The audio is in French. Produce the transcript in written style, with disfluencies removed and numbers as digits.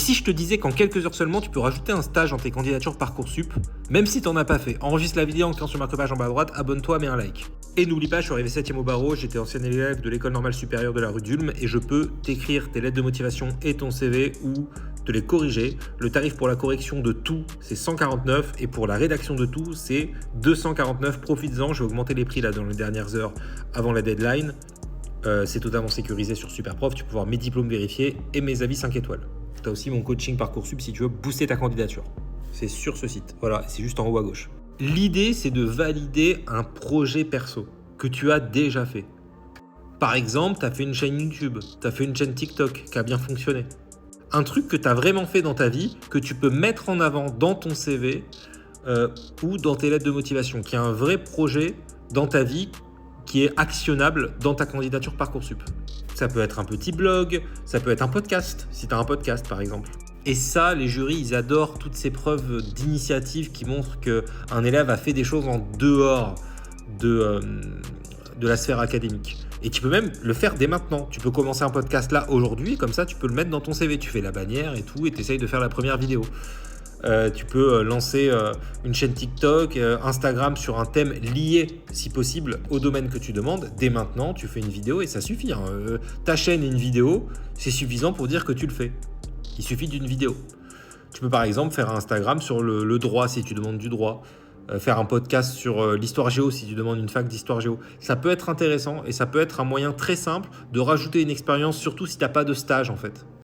si je te disais qu'en quelques heures seulement, tu peux rajouter un stage dans tes candidatures Parcoursup, même si tu n'en as pas fait. Enregistre la vidéo en cliquant sur marque-page en bas à droite, abonne-toi, mets un like. Et n'oublie pas, je suis arrivé 7e au barreau, j'étais ancien élève de l'école normale supérieure de la rue d'Ulm et je peux t'écrire tes lettres de motivation et ton CV ou te les corriger. Le tarif pour la correction de tout, c'est 149 et pour la rédaction de tout, c'est 249. Profites-en, je vais augmenter les prix là dans les dernières heures avant la deadline. C'est totalement sécurisé sur Superprof, tu peux voir mes diplômes vérifiés et mes avis 5 étoiles. Tu as aussi mon coaching Parcoursup si tu veux booster ta candidature. C'est sur ce site, voilà, c'est juste en haut à gauche. L'idée, c'est de valider un projet perso que tu as déjà fait. Par exemple, tu as fait une chaîne YouTube, tu as fait une chaîne TikTok qui a bien fonctionné. Un truc que tu as vraiment fait dans ta vie, que tu peux mettre en avant dans ton CV ou dans tes lettres de motivation, qui est un vrai projet dans ta vie qui est actionnable dans ta candidature Parcoursup. Ça peut être un petit blog, ça peut être un podcast, si tu as un podcast par exemple. Et ça, les jurys, ils adorent toutes ces preuves d'initiative qui montrent qu'un élève a fait des choses en dehors de la sphère académique. Et tu peux même le faire dès maintenant. Tu peux commencer un podcast là aujourd'hui, comme ça tu peux le mettre dans ton CV. Tu fais la bannière et tout, et tu essayes de faire la première vidéo. Tu peux lancer une chaîne TikTok, Instagram sur un thème lié, si possible, au domaine que tu demandes. Dès maintenant, tu fais une vidéo et ça suffit. Ta chaîne et une vidéo, c'est suffisant pour dire que tu le fais. Il suffit d'une vidéo. Tu peux par exemple faire un Instagram sur le droit si tu demandes du droit. Faire un podcast sur l'histoire géo si tu demandes une fac d'histoire géo. Ça peut être intéressant et ça peut être un moyen très simple de rajouter une expérience, surtout si tu n'as pas de stage en fait.